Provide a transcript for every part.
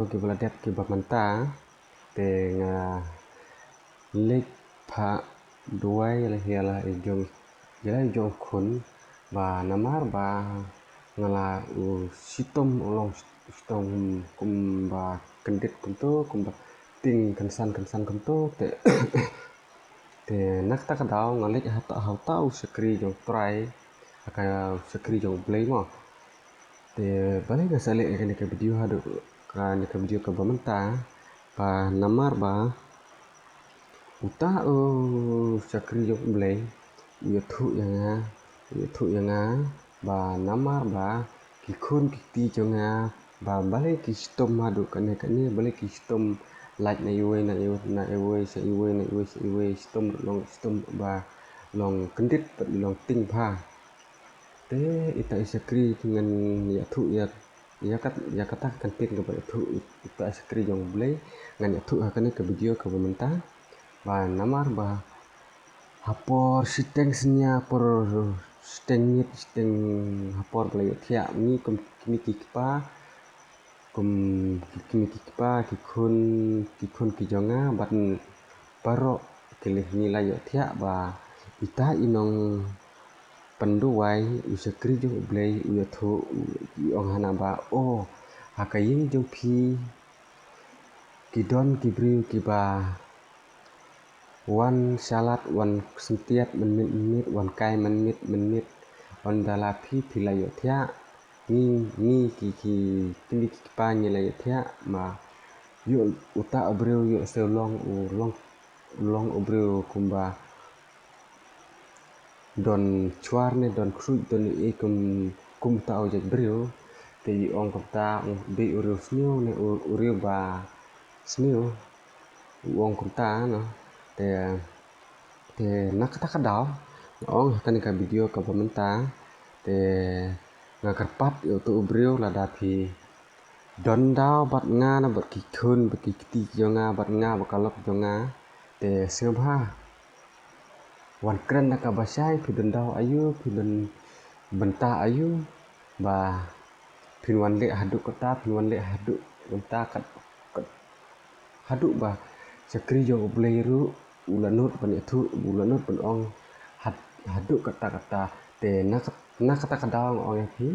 Kibladet kibamanta dengan lek pha duai lah ijong jala ijong kun ba namar ba ngala u sitom ulong sitom kum ba kendit kunto kum ba ting kansan kunto te nak ta kadau ngalik hata u sekri jong try akaya sekri jong play mo te balik na sale ke video hadu kan ke video ke bamanta ba namar ba uta sakri jong blay thu yang ba namar ba kikun kiti jonga ba balik ki stom hadu kane balik ki stom like na iwe stom ba long kendit long ting pha te ita sakri dengan ya kata kantin ke thu ita sakri jong blay ngan thu hakane ke video ke bamanta ba namar ba hapor siteng senya por siteng hapor play thia ni kum kimi kikpa kikun kijonga bat paro kelih nilai thia ba ita inong penduai usakri jong blay uyathu ong hana ba hakayin jong phi kidon kibriu kiba wan salat wan sentiat menit wan kai menit wan dala phi philayo thia ni ki pa nyelayo thia ma yu uta obreu yu selong obreu kumba don chuarne don kruj don kum ta ojek breu te ong kapta be ureu sneu ne ureu ba sneu ong kapta no te nakata kadau ong kan ka video ka bamanta te ngakarpat tu breu lada phi don dau bat nga na bat kikun bat kiti jonga bat nga bakalok jonga te sebha wan kren na ka basai phi don dau ayu phi don benta ayu ba phin wan le hadu kota phin wan le hadu benta kat hadu ba sakri jong blairu ulanut pan itu ulanut pan ong hadu kata te nak kata kadang ong phi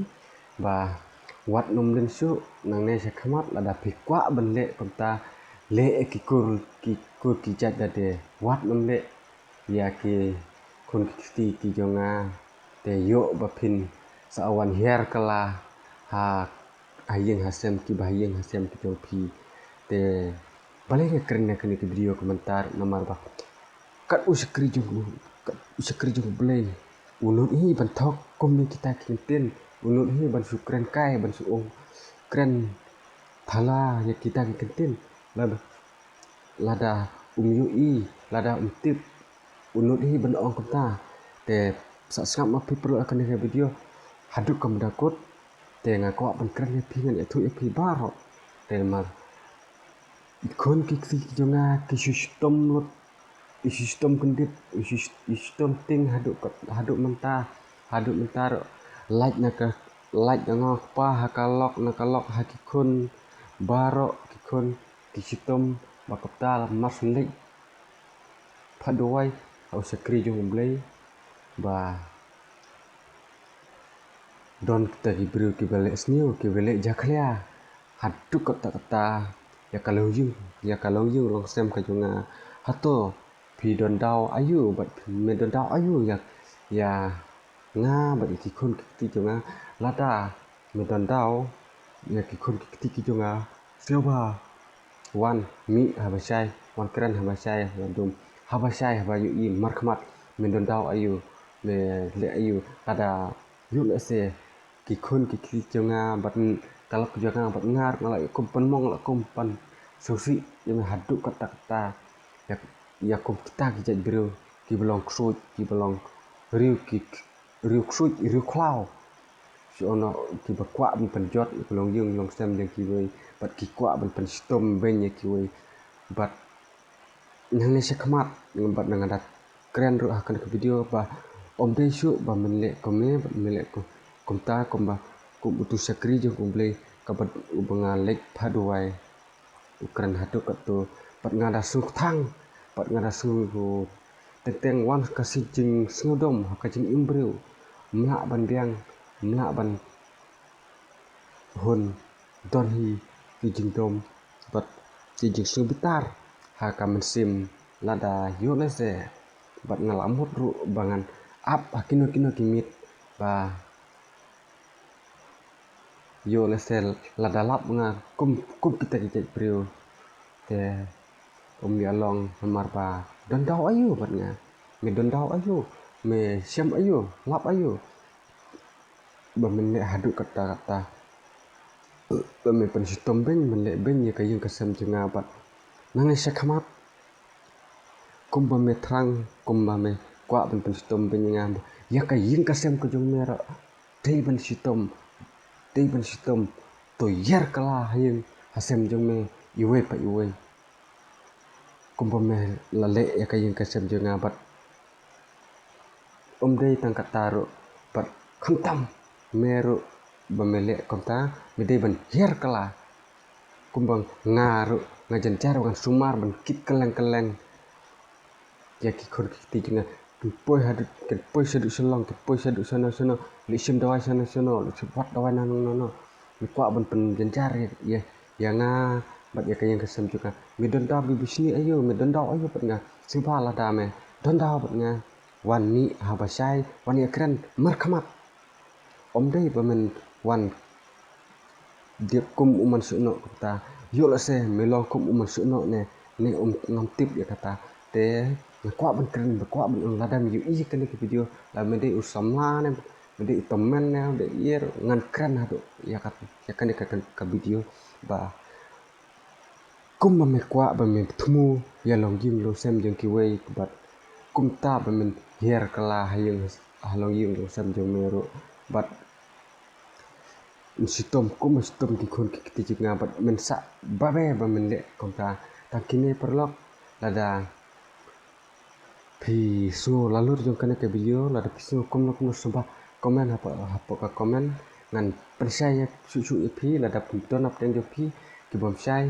ba wat num len su nang ne se khamat lada phi kwa ban le kota le kikur ki jat de wat num le ya ki kun ki jonga te yo ba phin sa awan her kala ha ayeng hasem ki bahayeng hasem ki jong phi te balik keren ke video komentar nomor ba kat usakri jong blay unut hi ban thok kom ni kita kinten unut hi ban su kren kai ban su ong kren thala ya kita kinten lada yui lada tip unut hi ban ong kota te sakap ma pi perlu akan ke video haduk kam dakut te ngako ban kren ya pi ngan itu pi baro te mar ikon kiksi jonga sistem kendit sistem ting haduk mentar like ngok pa nakalok hakikun baro kikun sistem bakaptal mas lek paduai au sakri jong blay ba don kita hibru ki balik sniu ki balik jaklia haduk kata ya kalau you long sem ka jonga hato phi don dau ayu bat me don dau ayu ya nga bat ikikun kiti jonga lada me don dau ya kikun kiti jonga selba wan mi habasai wan keren habasai wadum habasai habayu i markmat me don dau ayu le ayu ada yu le se kikun kiti jonga bat kalak jonga bat ngar ngala kumpan mong la kumpan sosi yang haduk kata ya kum kita ki jat bro ki belong kruj ki belong riu kruj riu klau si ono ki bakwa ban penjot belong yung long sem yang ki we bat ki kwa ban pen stom ben ya ki we bat nang ne sekmat bat nang ada keren ru akan ke video ba om de su ba menle kome bat menle ko kumta komba kum utu sakri jong kumble kabat ubengalek paduai Ukraine hadu kat tu pat ngada su thang pat ngada su teng wan kasih jing snudom hakajing imbreu mla ban biang mla ban hun don hi kijing dom pat kijing su bitar hakamen sim lada yolese bat ngalamut ru bangan ap akino kino kimit ba yolese lada lap nga kum kita kijek priu te yalong hamar ba don dau ayu bat nga me don dau ayu me siam ayu lap ayu ba men le hadu kata ba me pen sitom ben men le ben ye kayeng kasem jenga bat nangai sekhamat kum ba me thrang kum ba me kwa pen sitom ben nga ya kayeng kasem ko jong mera tei ben sitom to yer kala hayeng hasem jong me iwe pa iwe kum ba me lale ya kayeng kasem jenga bat dei tang kataro bat khantam meru bamele konta mede ban yer kala kumbang ngaru ngajan jar ban sumar ban kit keleng ya ki khon kiti jinga poi hadu ket poi sedu selong ket poi sedu sono li sim dawai sono li cepat dawai nano mi kwa ban pen janjar ya nga bat ya kayang kesem juga mi don da bi bisni ayo mi don da ayo pat nga simpa la da me don da pat nga wan mi habasai wan ya kren markhamat dei bamen wan diep kum uman suno kata yola se melong kum uman suno ne ngam tip ya kata te kwa ban kren kwa ban ladam yu i kene ke video la mede usamla ne mede tomen ne de yer ngan kren hado ya kat ya kene ka video ba kum ba me kwa ba me thmu ya long yim lo sem jeng ki wei bat kum ta ba men yer kala hayeng halong yim lo sem jeng mero bat sitom ki khon ki kiti jinga bat men sa babe ba men le konta takine perlok lada phi su lalur jong kana ke video lada pisu kom suba komen apa ka komen ngan persaya su phi lada pun ton up ten jo phi ki bom sai